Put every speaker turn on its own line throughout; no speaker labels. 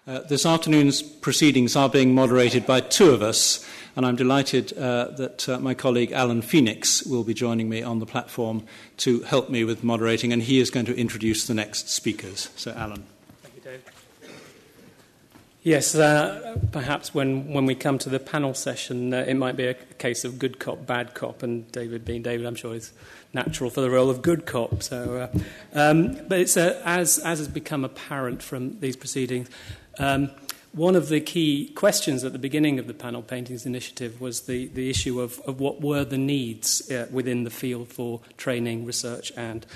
This afternoon's proceedings are being moderated by two of us, and I'm delighted that my colleague Alan Phoenix will be joining me on the platform to help me with moderating, and he is going to introduce the next speakers. So, Alan.
Thank you, David. Yes, perhaps when we come to the panel session, it might be a case of good cop, bad cop, and David being David, I'm sure is natural for the role of good cop. So, but it's as has become apparent from these proceedings, one of the key questions at the beginning of the Panel Paintings Initiative was the issue of what were the needs within the field for training, research, and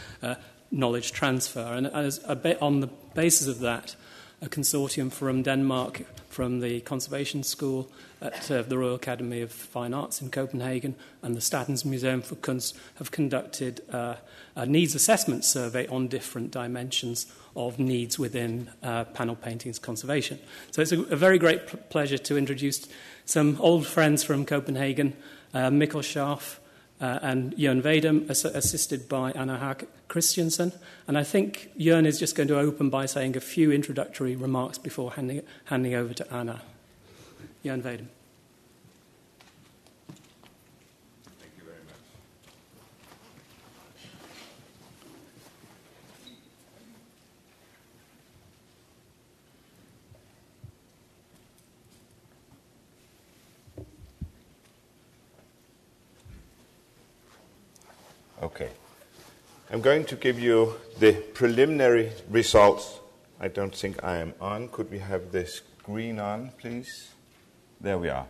knowledge transfer. And as a bit on the basis of that, a consortium from Denmark, from the Conservation School at the Royal Academy of Fine Arts in Copenhagen and the Statens Museum for Kunst have conducted a needs assessment survey on different dimensions of needs within panel paintings conservation. So it's a very great pleasure to introduce some old friends from Copenhagen, Mikkel, Scharff, and Jørgen Wadum, assisted by Haack, Christensen. And I think Jørgen is just going to open by saying a few introductory remarks before handing over to Anna. Jørgen Wadum.
Thank you very much. Okay. I'm going to give you the preliminary results. I don't think I am on. Could we have the screen on, please? There we are.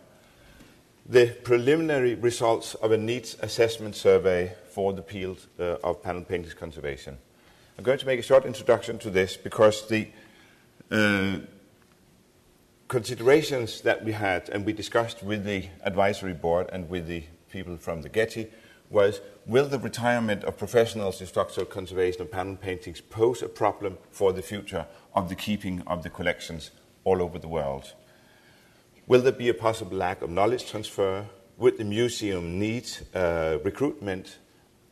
The preliminary results of a needs assessment survey for the field of panel paintings conservation. I'm going to make a short introduction to this because the considerations that we had and we discussed with the advisory board and with the people from the Getty was, will the retirement of professionals in structural conservation of panel paintings pose a problem for the future of the keeping of the collections all over the world? Will there be a possible lack of knowledge transfer? Would the museum need recruitment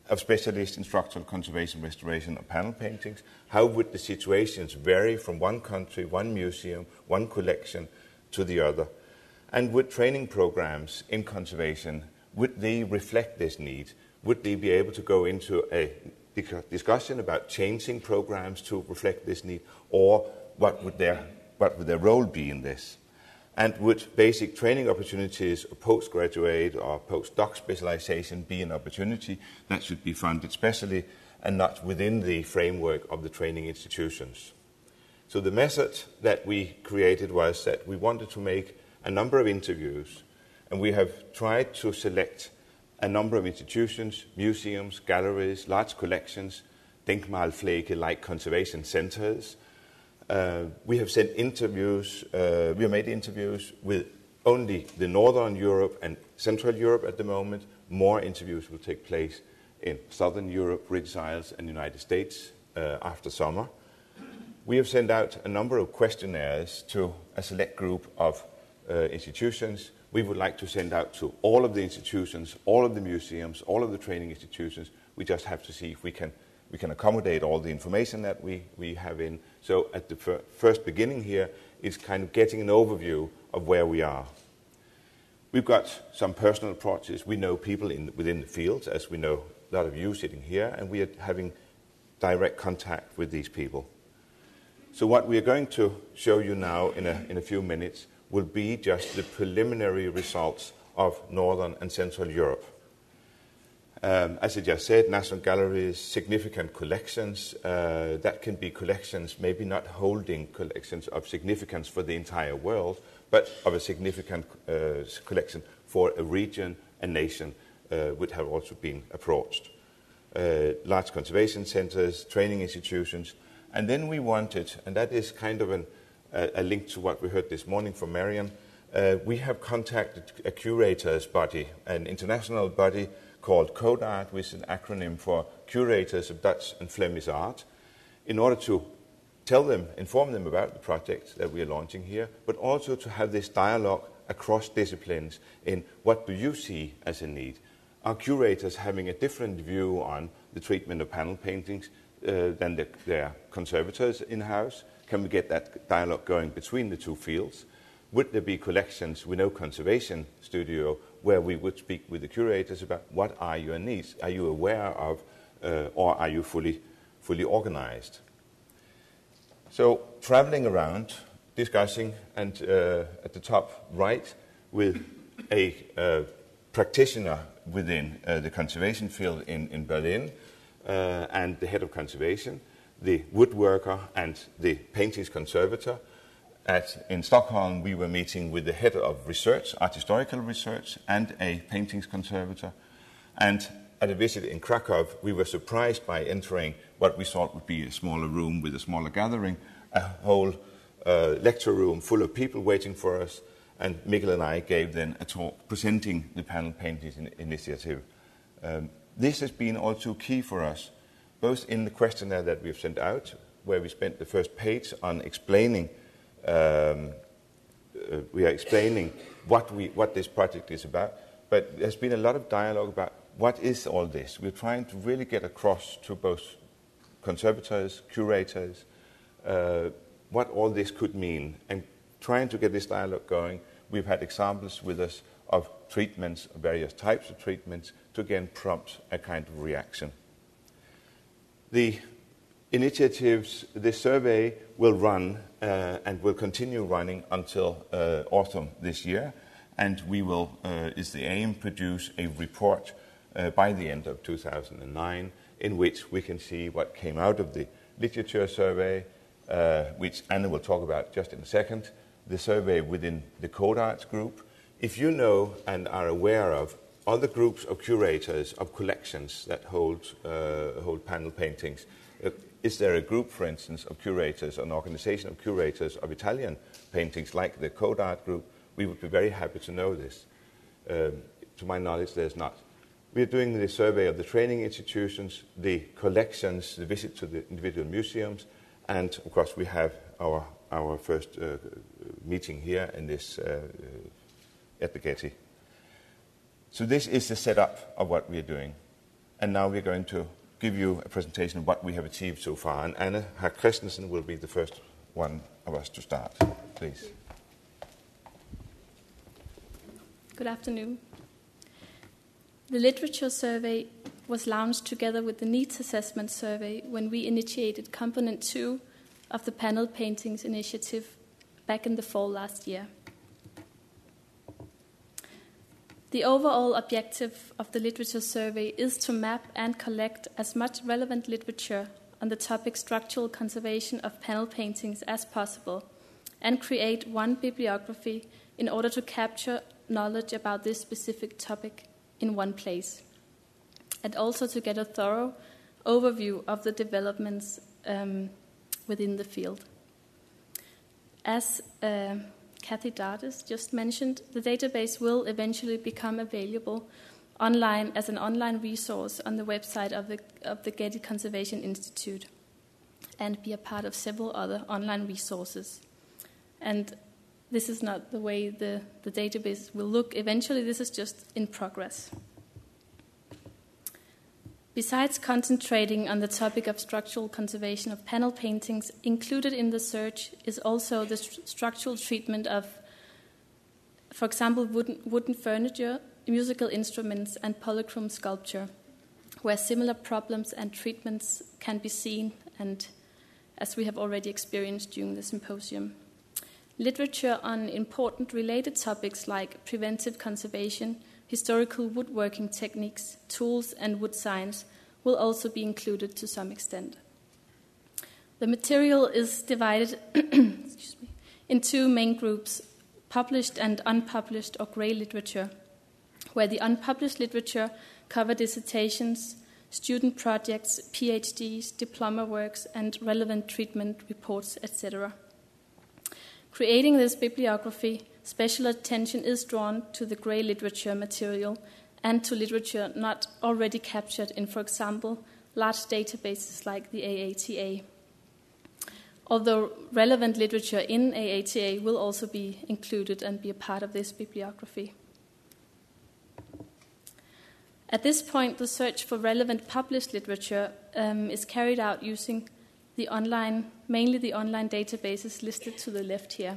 of specialists in structural conservation restoration of panel paintings? How would the situations vary from one country, one museum, one collection to the other? And would training programs in conservation, would they reflect this need? Would they be able to go into a discussion about changing programs to reflect this need, or what would their role be in this? And would basic training opportunities, or postgraduate or postdoc specialization be an opportunity that should be funded specially and not within the framework of the training institutions? So the method that we created was that we wanted to make a number of interviews, and we have tried to select a number of institutions, museums, galleries, large collections, Denkmalpflege-like conservation centers. We have sent interviews, we have made interviews with only the Northern Europe and Central Europe at the moment. More interviews will take place in Southern Europe, British Isles, and United States after summer. We have sent out a number of questionnaires to a select group of institutions. We would like to send out to all of the institutions, all of the museums, all of the training institutions. We just have to see if we can accommodate all the information that we have in. So at the first beginning here is kind of getting an overview of where we are. We've got some personal approaches. We know people within the fields, as we know a lot of you sitting here, and we are having direct contact with these people. So what we are going to show you now in a few minutes will be just the preliminary results of Northern and Central Europe. As I just said, national galleries, significant collections, that can be collections, maybe not holding collections of significance for the entire world, but of a significant collection for a region, a nation, would have also been approached. Large conservation centers, training institutions, and then we wanted, and that is kind of a link to what we heard this morning from Marion, we have contacted a curators body, an international body called CODART, which is an acronym for Curators of Dutch and Flemish Art, in order to inform them about the project that we are launching here, but also to have this dialogue across disciplines in what do you see as a need. Are curators having a different view on the treatment of panel paintings than their conservators in-house? can we get that dialogue going between the two fields? Would there be collections with no conservation studio where we would speak with the curators about what are your needs? Are you aware of, or are you fully organized? So traveling around, discussing, and at the top right with a practitioner within the conservation field in Berlin, and the head of conservation, the woodworker and the paintings conservator. In Stockholm, we were meeting with the head of research, art historical research, and a paintings conservator. And at a visit in Krakow, we were surprised by entering what we thought would be a smaller room with a smaller gathering, a whole lecture room full of people waiting for us. And Mikkel and I gave then a talk presenting the panel paintings initiative. This has been also key for us, both in the questionnaire that we've sent out, where we spent the first page on explaining we are explaining what this project is about, but there's been a lot of dialogue about what is all this. We're trying to really get across to both conservators, curators, what all this could mean, and trying to get this dialogue going. We've had examples with us of treatments, various types of treatments, to again prompt a kind of reaction. The initiatives, this survey will run and will continue running until autumn this year, and we will, is the aim, produce a report by the end of 2009 in which we can see what came out of the literature survey, which Anna will talk about just in a second, the survey within the Code Arts group. If you know and are aware of other groups of curators of collections that hold panel paintings, is there a group, for instance, of curators, an organization of curators of Italian paintings like the Code Art group? We would be very happy to know this. To my knowledge, there's not. We're doing the survey of the training institutions, the collections, the visit to the individual museums, and of course we have our first meeting here in this at the Getty. So this is the setup of what we're doing. And now we're going to give you a presentation of what we have achieved so far. And Anna Haack Christensen will be the first one of us to start. Please.
Good afternoon. The literature survey was launched together with the needs assessment survey when we initiated component 2 of the panel paintings initiative back in the fall last year. The overall objective of the literature survey is to map and collect as much relevant literature on the topic structural conservation of panel paintings as possible and create one bibliography in order to capture knowledge about this specific topic in one place, and also to get a thorough overview of the developments within the field. As Kathy Dardis just mentioned, the database will eventually become available online as an online resource on the website of the Getty Conservation Institute and be a part of several other online resources. And this is not the way the database will look. Eventually, this is just in progress. Besides concentrating on the topic of structural conservation of panel paintings, included in the search is also the structural treatment of, for example, wooden furniture, musical instruments, and polychrome sculpture, where similar problems and treatments can be seen, and as we have already experienced during the symposium. Literature on important related topics like preventive conservation, historical woodworking techniques, tools, and wood science will also be included to some extent. The material is divided in two main groups, published and unpublished or grey literature, where the unpublished literature cover dissertations, student projects, PhDs, diploma works, and relevant treatment reports, etc. Creating this bibliography, special attention is drawn to the grey literature material and to literature not already captured in, for example, large databases like the AATA. Although relevant literature in AATA will also be included and be a part of this bibliography. At this point, the search for relevant published literature is carried out using the online mainly the online databases listed to the left here,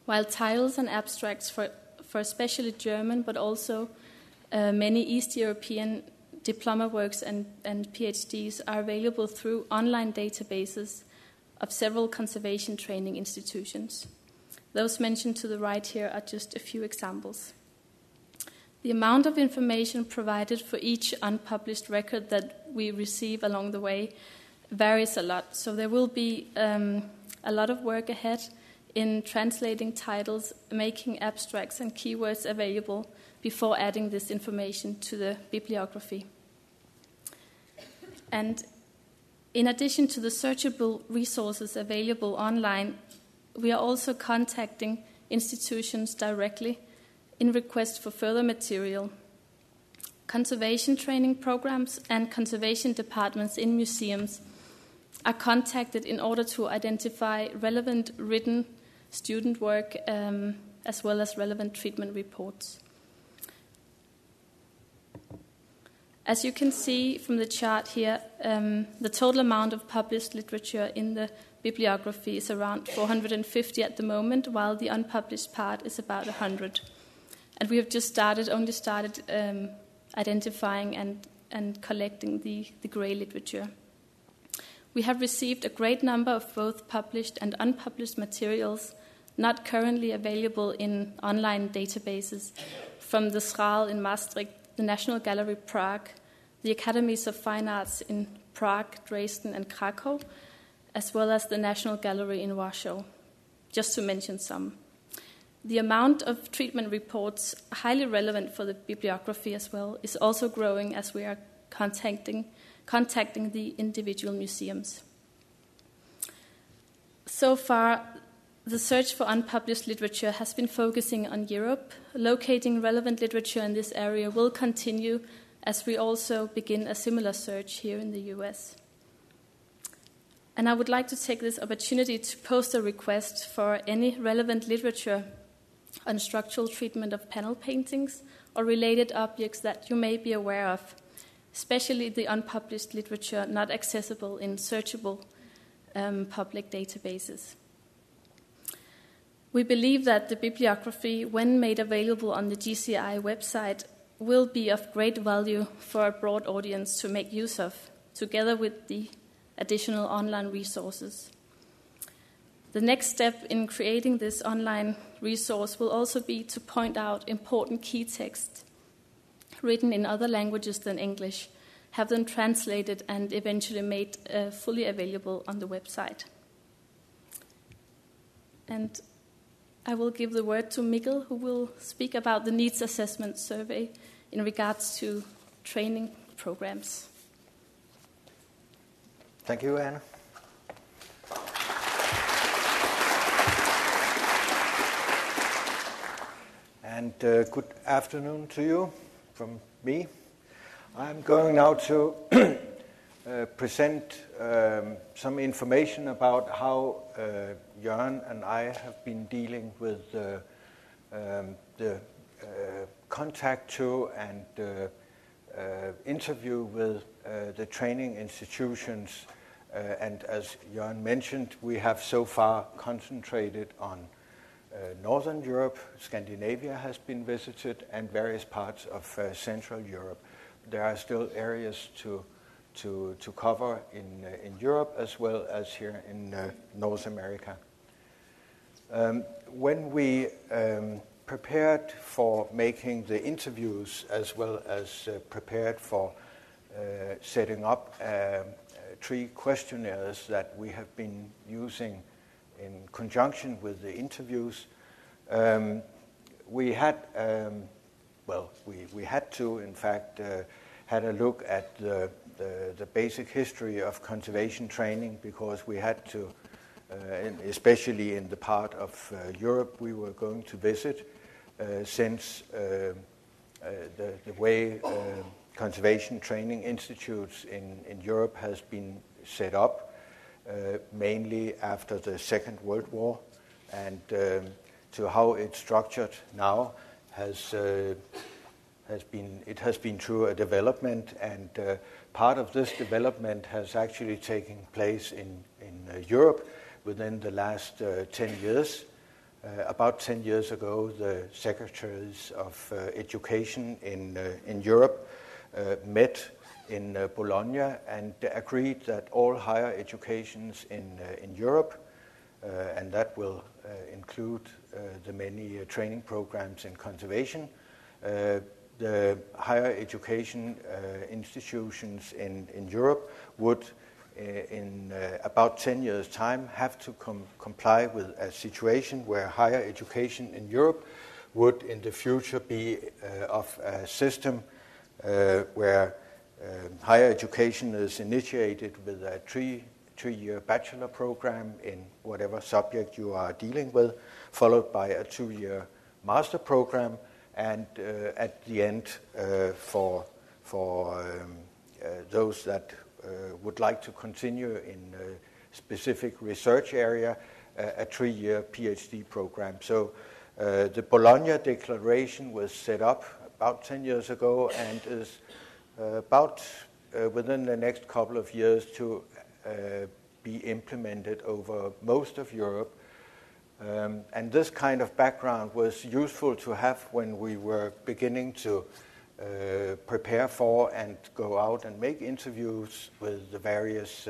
while titles and abstracts for especially German, but also many East European diploma works and PhDs are available through online databases of several conservation training institutions. Those mentioned to the right here are just a few examples. The amount of information provided for each unpublished record that we receive along the way varies a lot, so there will be a lot of work ahead in translating titles, making abstracts and keywords available before adding this information to the bibliography. And in addition to the searchable resources available online, we are also contacting institutions directly in request for further material. Conservation training programs and conservation departments in museums are contacted in order to identify relevant written student work as well as relevant treatment reports. As you can see from the chart here, the total amount of published literature in the bibliography is around 450 at the moment, while the unpublished part is about 100. And we have just only started identifying and collecting the grey literature. We have received a great number of both published and unpublished materials not currently available in online databases from the Scharff in Maastricht, the National Gallery Prague, the Academies of Fine Arts in Prague, Dresden, and Krakow, as well as the National Gallery in Warsaw, just to mention some. The amount of treatment reports, highly relevant for the bibliography as well, is also growing as we are contacting the individual museums. So far, the search for unpublished literature has been focusing on Europe. Locating relevant literature in this area will continue as we also begin a similar search here in the US. And I would like to take this opportunity to post a request for any relevant literature on structural treatment of panel paintings or related objects that you may be aware of, especially the unpublished literature not accessible in searchable public databases. We believe that the bibliography, when made available on the GCI website, will be of great value for a broad audience to make use of, together with the additional online resources. The next step in creating this online resource will also be to point out important key texts written in other languages than English, have them translated and eventually made fully available on the website. And I will give the word to Mikkel, who will speak about the needs assessment survey in regards to training programs.
Thank you, Anna. And good afternoon to you from me. I'm going now to present some information about how Jørgen and I have been dealing with the contact to and interview with the training institutions. And as Jørgen mentioned, we have so far concentrated on Northern Europe. Scandinavia has been visited, and various parts of Central Europe. There are still areas to cover in Europe as well as here in North America. When we prepared for making the interviews as well as prepared for setting up 3 questionnaires that we have been using in conjunction with the interviews, we had to, in fact, had a look at the basic history of conservation training, because we had to, especially in the part of Europe we were going to visit, since the way conservation training institutes in Europe has been set up, mainly after the Second World War, and to how it's structured now has been through a development, and part of this development has actually taken place in Europe within the last 10 years. About 10 years ago, the secretaries of education in Europe met in Bologna and agreed that all higher educations in Europe, and that will include the many training programs in conservation, the higher education institutions in Europe would, in about 10 years' time, have to comply with a situation where higher education in Europe would in the future be of a system where higher education is initiated with a three-year bachelor program in whatever subject you are dealing with, followed by a 2-year master program, and at the end, for those that would like to continue in a specific research area, a 3-year PhD program. So the Bologna Declaration was set up about 10 years ago and is about within the next couple of years to be implemented over most of Europe. And this kind of background was useful to have when we were beginning to prepare for and go out and make interviews with the various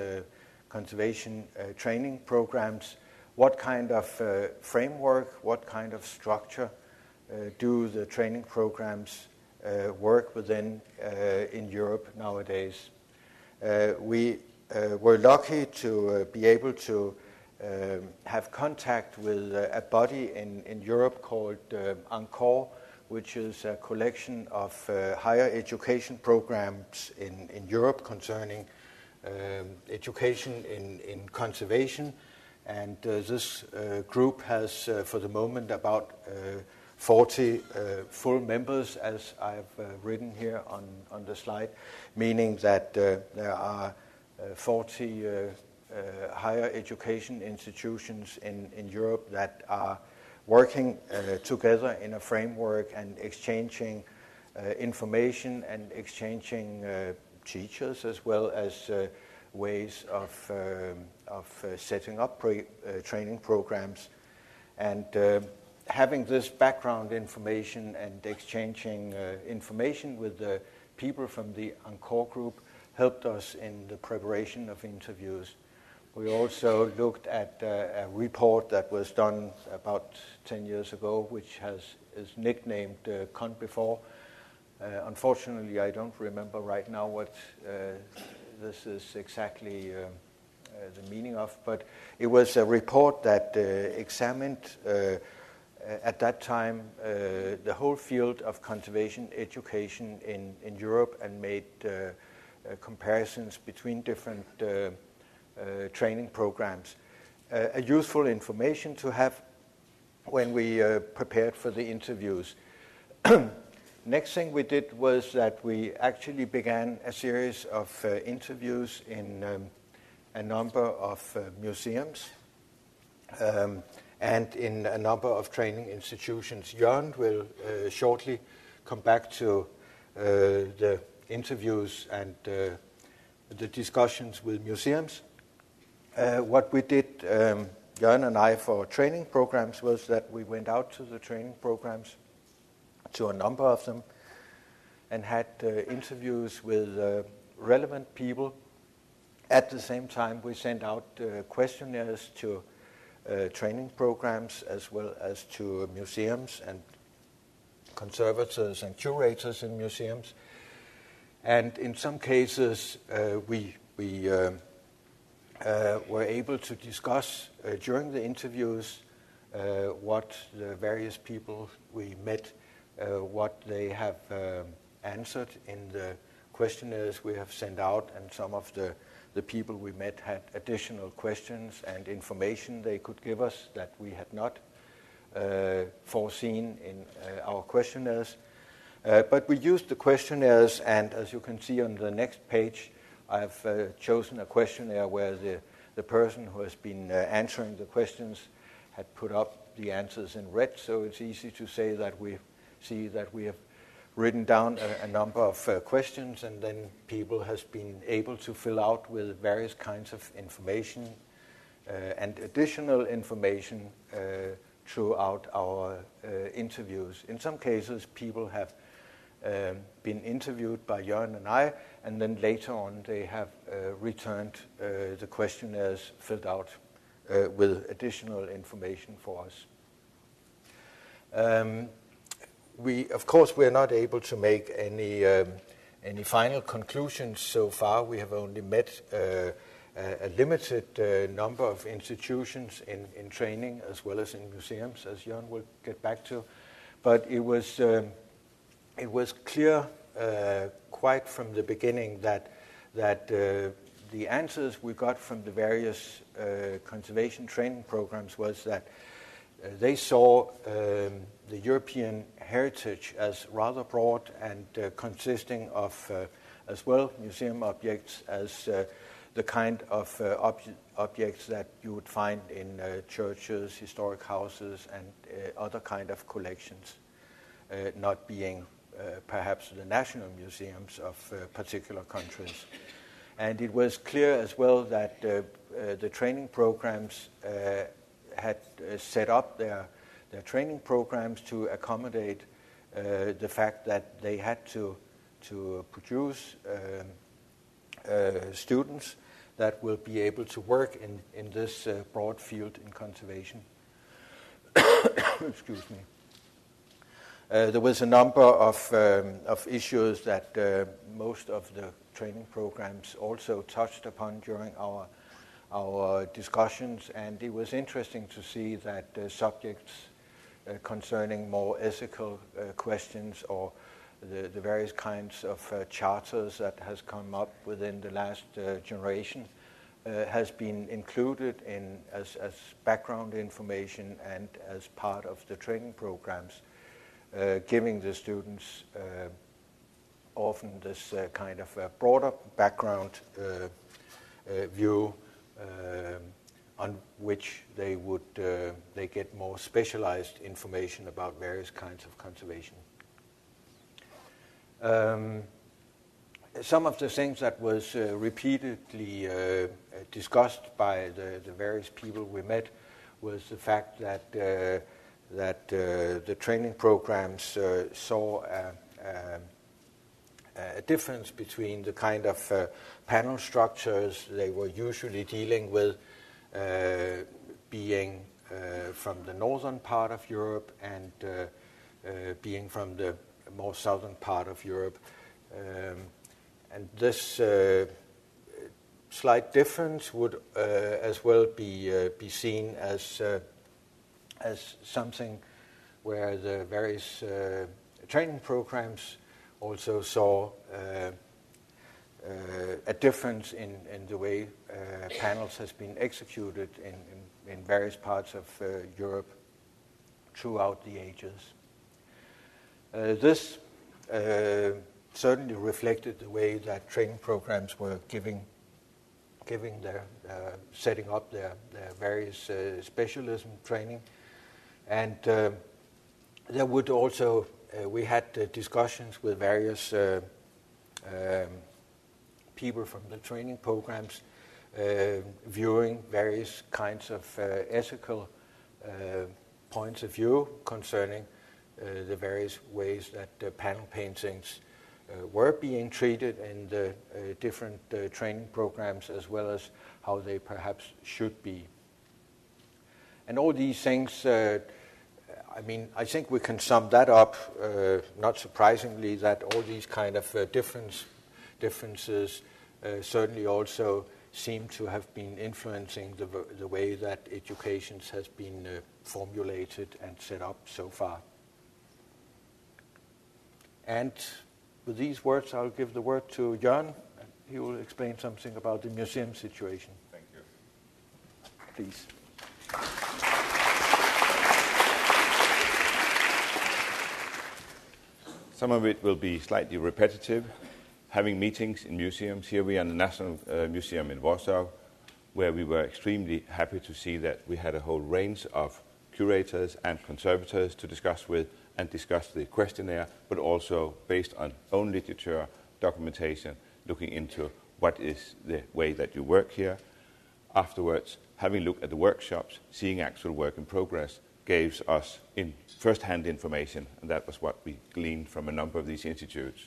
conservation training programs. What kind of framework, what kind of structure do the training programs work within in Europe nowadays? We were lucky to be able to have contact with a body in Europe called ANCOR, which is a collection of higher education programs in Europe concerning education in conservation. And this group has, for the moment, about 40 full members, as I've written here on the slide, meaning that there are 40 higher education institutions in Europe that are working together in a framework and exchanging information and exchanging teachers as well as ways of setting up training programs. And having this background information and exchanging information with the people from the ANCOR group helped us in the preparation of interviews. We also looked at a report that was done about 10 years ago, which is nicknamed Con Before. Unfortunately, I don't remember right now what this is exactly the meaning of, but it was a report that examined at that time the whole field of conservation education in Europe and made comparisons between different training programs. A useful information to have when we prepared for the interviews. Next thing we did was that we actually began a series of interviews in a number of museums and in a number of training institutions. Jørgen will shortly come back to the interviews and the discussions with museums. What we did, Jørgen and I, for training programs was that we went out to the training programs, to a number of them, and had interviews with relevant people. At the same time, we sent out questionnaires to training programs as well as to museums and conservators and curators in museums. And in some cases, we were able to discuss during the interviews what the various people we met, what they have answered in the questionnaires we have sent out, and some of the people we met had additional questions and information they could give us that we had not foreseen in our questionnaires. But we used the questionnaires, and as you can see on the next page, I've chosen a questionnaire where the person who has been answering the questions had put up the answers in red, so it's easy to say that we see that we have written down a number of questions, and then people has been able to fill out with various kinds of information, and additional information throughout our interviews. In some cases, people have been interviewed by Jørgen and I, and then later on they have returned the questionnaires filled out with additional information for us. Of course, we're not able to make any final conclusions so far. We have only met a limited number of institutions in training as well as in museums, as Jørgen will get back to. But it was clear quite from the beginning that the answers we got from the various conservation training programs was that they saw the European heritage as rather broad and consisting of as well museum objects as the kind of objects that you would find in churches, historic houses, and other kind of collections, not being perhaps the national museums of particular countries. And it was clear as well that the training programs had set up their training programs to accommodate the fact that they had to produce students that will be able to work in this broad field in conservation. Excuse me. There was a number of issues that most of the training programs also touched upon during our discussions, and it was interesting to see that subjects concerning more ethical questions or the various kinds of charters that has come up within the last generation has been included in as background information and as part of the training programs, giving the students often this kind of a broader background view on which they get more specialized information about various kinds of conservation. Some of the things that was repeatedly discussed by the various people we met was the fact that the training programs saw a difference between the kind of panel structures they were usually dealing with, being from the northern part of Europe and being from the more southern part of Europe. And this slight difference would as well be seen as something where the various training programs also saw a difference in the way panels has been executed in various parts of Europe throughout the ages. This certainly reflected the way that training programs were giving their setting up their various specialism training, and there would also we had discussions with various people from the training programs viewing various kinds of ethical points of view concerning the various ways that panel paintings were being treated in the different training programs, as well as how they perhaps should be. And all these things, I think we can sum that up, not surprisingly, that all these kind of differences certainly also seem to have been influencing the way that education has been formulated and set up so far. And with these words, I'll give the word to Jørgen. He will explain something about the museum situation.
Thank you.
Please.
Some of it will be slightly repetitive. Having meetings in museums. Here we are in the National Museum in Warsaw, where we were extremely happy to see that we had a whole range of curators and conservators to discuss with and discuss the questionnaire, but also based on own literature, documentation, looking into what is the way that you work here. afterwards, having a look at the workshops, seeing actual work in progress, gave us first-hand information, and that was what we gleaned from a number of these institutes.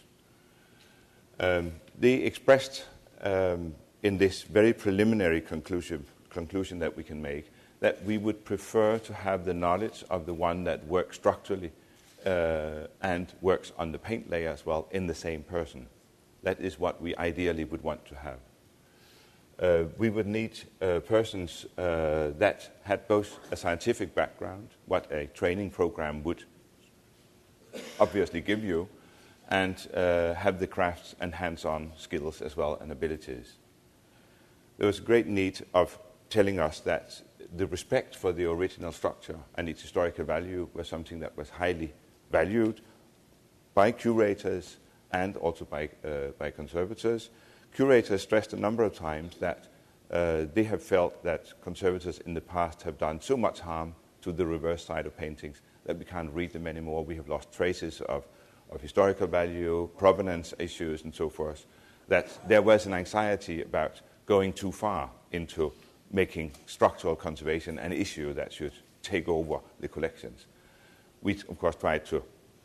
They expressed in this very preliminary conclusion that we can make that we would prefer to have the knowledge of the one that works structurally and works on the paint layer as well in the same person. That is what we ideally would want to have. We would need persons that had both a scientific background, what a training program would obviously give you, and have the crafts and hands-on skills as well and abilities. There was a great need of telling us that the respect for the original structure and its historical value was something that was highly valued by curators and also by conservators. Curators stressed a number of times that they have felt that conservators in the past have done so much harm to the reverse side of paintings that we can't read them anymore. We have lost traces of historical value, provenance issues, and so forth, that there was an anxiety about going too far into making structural conservation an issue that should take over the collections. We, of course, tried to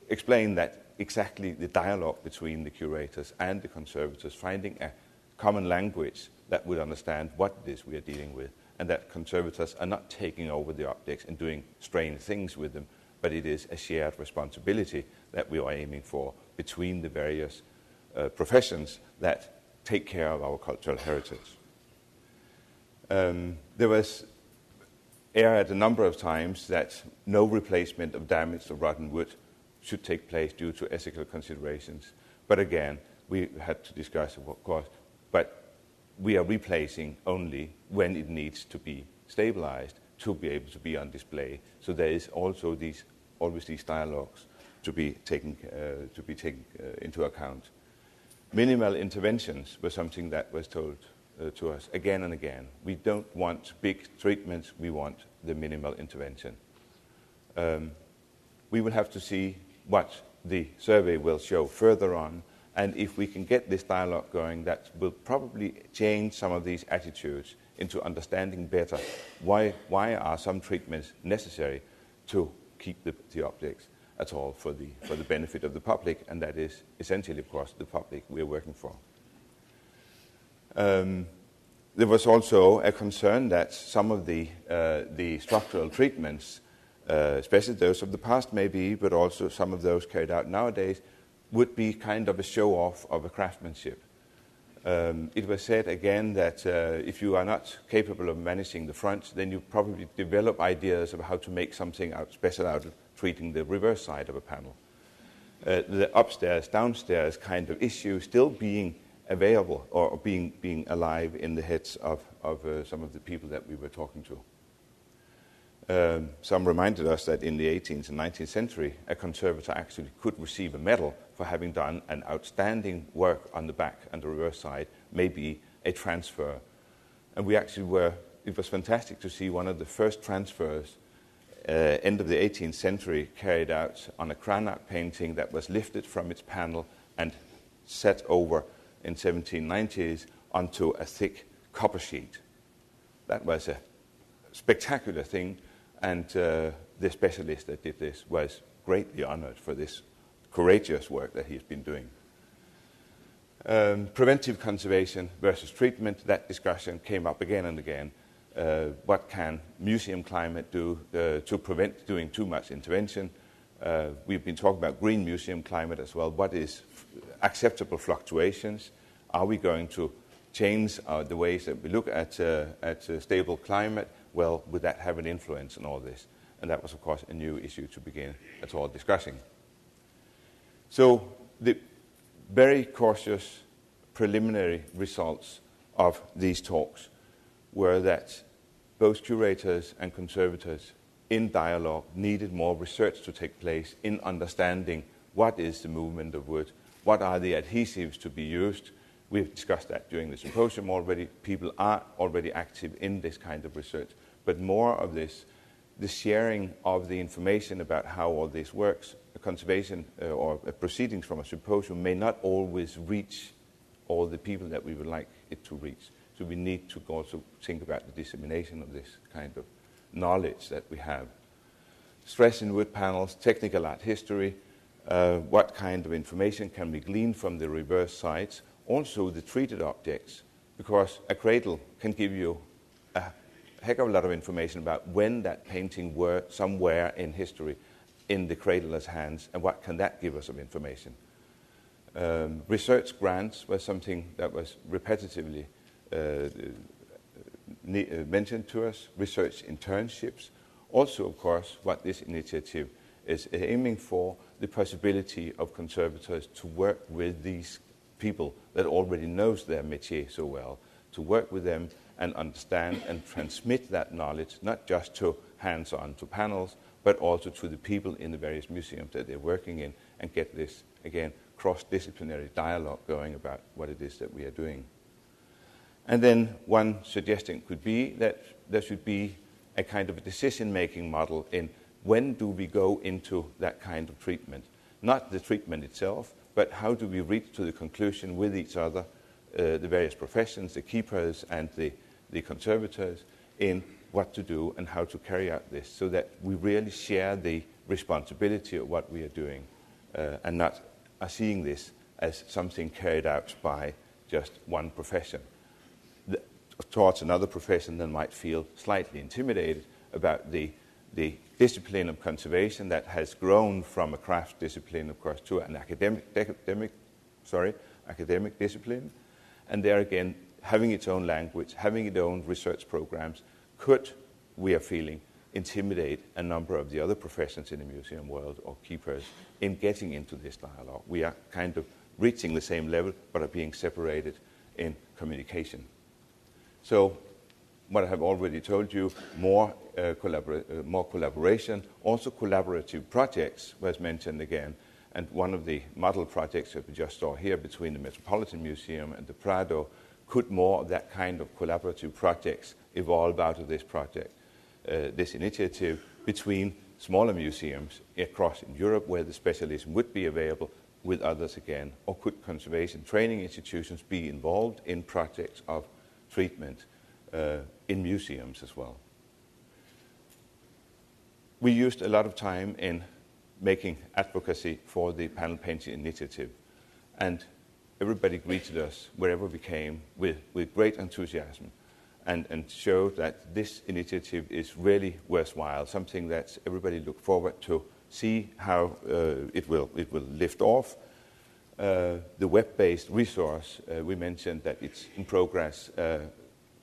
explain that exactly the dialogue between the curators and the conservators, finding a common language that would understand what it is we are dealing with, and that conservators are not taking over the objects and doing strange things with them, but it is a shared responsibility that we are aiming for between the various professions that take care of our cultural heritage. There was aired a number of times that no replacement of damaged or rotten wood should take place due to ethical considerations. But again, we had to discuss, of course, but we are replacing only when it needs to be stabilized to be able to be on display. So there is also always these dialogues to be taken into account. Minimal interventions were something that was told to us again and again. We don't want big treatments, we want the minimal intervention. We will have to see what the survey will show further on, and if we can get this dialogue going, that will probably change some of these attitudes into understanding better why are some treatments necessary to keep the objects at all for the benefit of the public, and that is essentially, of course, the public we are working for. There was also a concern that some of the structural treatments, especially those of the past maybe, but also some of those carried out nowadays, would be kind of a show-off of a craftsmanship. It was said again that if you are not capable of managing the front, then you probably develop ideas of how to make something special out of treating the reverse side of a panel. The upstairs, downstairs kind of issue still being available or being alive in the heads of some of the people that we were talking to. Some reminded us that in the 18th and 19th century, a conservator actually could receive a medal for having done an outstanding work on the back and the reverse side, maybe a transfer. And it was fantastic to see one of the first transfers, end of the 18th century, carried out on a granite painting that was lifted from its panel and set over in 1790s onto a thick copper sheet. That was a spectacular thing, and the specialist that did this was greatly honored for this courageous work that he's been doing. Preventive conservation versus treatment, that discussion came up again and again. What can museum climate do to prevent doing too much intervention? We've been talking about green museum climate as well. What is acceptable fluctuations? Are we going to change the ways that we look at stable climate? Well, would that have an influence on all this? And that was, of course, a new issue to begin at all discussing. So the very cautious preliminary results of these talks were that both curators and conservators in dialogue needed more research to take place in understanding what is the movement of wood, what are the adhesives to be used. We've discussed that during the symposium already. People are already active in this kind of research, but more of this, the sharing of the information about how all this works, conservation or proceedings from a symposium may not always reach all the people that we would like it to reach. So we need to also think about the dissemination of this kind of knowledge that we have. Stress in wood panels, technical art history, what kind of information can we glean from the reverse sides, also the treated objects, because a cradle can give you a heck of a lot of information about when that painting were somewhere in history in the cradler's hands, and what can that give us of information. Research grants was something that was repetitively mentioned to us. Research internships. Also, of course, what this initiative is aiming for, the possibility of conservators to work with these people that already knows their métier so well, to work with them and understand and transmit that knowledge, not just to hands-on to panels, but also to the people in the various museums that they're working in, and get this, again, cross-disciplinary dialogue going about what it is that we are doing. And then one suggestion could be that there should be a kind of a decision-making model in when do we go into that kind of treatment. Not the treatment itself, but how do we reach to the conclusion with each other, the various professions, the keepers and the conservators, in what to do and how to carry out this, so that we really share the responsibility of what we are doing, and not are seeing this as something carried out by just one profession. Towards another profession that might feel slightly intimidated about the discipline of conservation that has grown from a craft discipline, of course, to an academic discipline, and there again, having its own language, having its own research programs, could, we are feeling, intimidate a number of the other professions in the museum world or keepers in getting into this dialogue. We are kind of reaching the same level, but are being separated in communication. So, what I have already told you, more collaboration, also collaborative projects was mentioned again, and one of the model projects that we just saw here between the Metropolitan Museum and the Prado, could more of that kind of collaborative projects evolve out of this project, this initiative between smaller museums across in Europe where the specialism would be available with others again, or could conservation training institutions be involved in projects of treatment in museums as well. We used a lot of time in making advocacy for the panel painting initiative, and everybody greeted us wherever we came with great enthusiasm, and showed that this initiative is really worthwhile, something that everybody look forward to see how it will lift off. The web-based resource, we mentioned that it's in progress.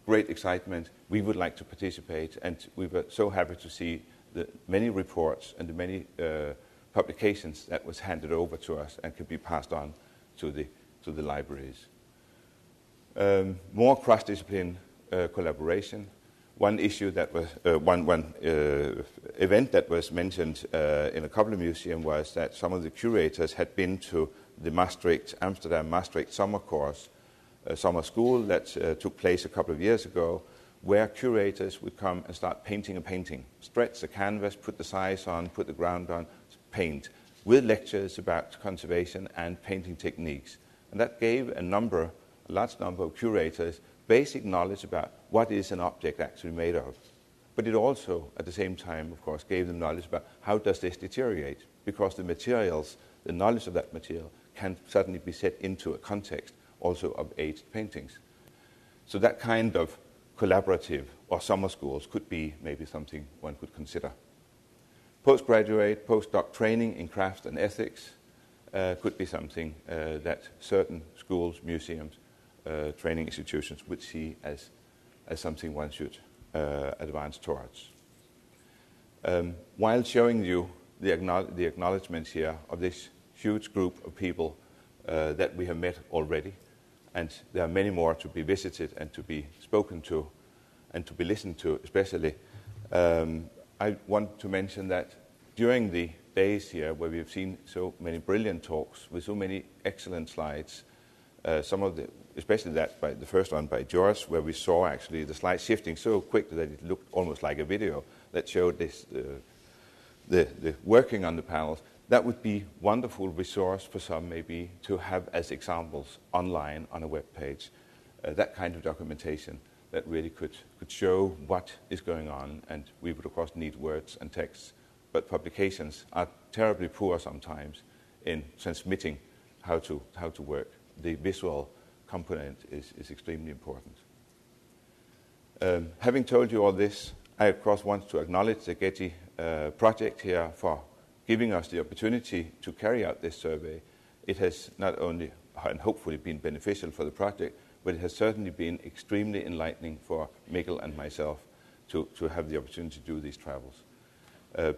Great excitement. We would like to participate, and we were so happy to see the many reports and the many publications that was handed over to us and could be passed on to the libraries. More cross-discipline collaboration. One issue that was one event that was mentioned in a couple of museums was that some of the curators had been to the Amsterdam Maastricht summer course, summer school that took place a couple of years ago, where curators would come and start painting a painting, stretch the canvas, put the size on, put the ground on, paint, with lectures about conservation and painting techniques. And that gave a large number of curators basic knowledge about what is an object actually made of. But it also, at the same time, of course, gave them knowledge about how does this deteriorate, because the materials, the knowledge of that material, can suddenly be set into a context also of aged paintings. So that kind of collaborative or summer schools could be maybe something one could consider. Postgraduate, postdoc training in craft and ethics could be something that certain schools, museums, training institutions would see as something one should advance towards. While showing you the acknowledgements here of this huge group of people that we have met already, and there are many more to be visited and to be spoken to and to be listened to especially, I want to mention that during the days here where we have seen so many brilliant talks with so many excellent slides, especially the first one by George, where we saw actually the slides shifting so quickly that it looked almost like a video that showed this, the working on the panels. That would be a wonderful resource for some maybe to have as examples online on a web page. that kind of documentation that really could show what is going on, and we would of course need words and texts, but publications are terribly poor sometimes in transmitting how to work. The visual component is extremely important. Having told you all this, I of course want to acknowledge the Getty project here for giving us the opportunity to carry out this survey. It has not only and hopefully been beneficial for the project, but it has certainly been extremely enlightening for Mikkel and myself to have the opportunity to do these travels.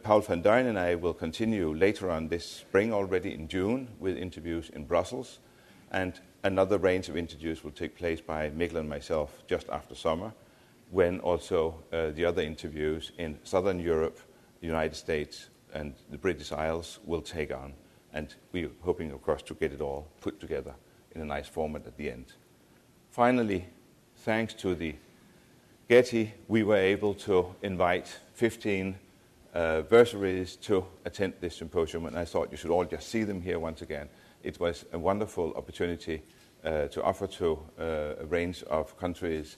Paul van Duin and I will continue later on this spring, already in June, with interviews in Brussels, and another range of interviews will take place by Mikkel and myself just after summer, when also the other interviews in Southern Europe, the United States, and the British Isles will take on. And we're hoping, of course, to get it all put together in a nice format at the end. Finally, thanks to the Getty, we were able to invite 15 bursaries to attend this symposium, and I thought you should all just see them here once again. It was a wonderful opportunity to offer to a range of countries,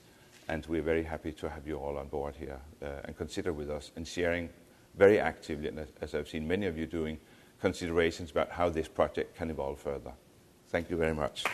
and we're very happy to have you all on board here and consider with us and sharing very actively, and as I've seen many of you doing, considerations about how this project can evolve further. Thank you very much.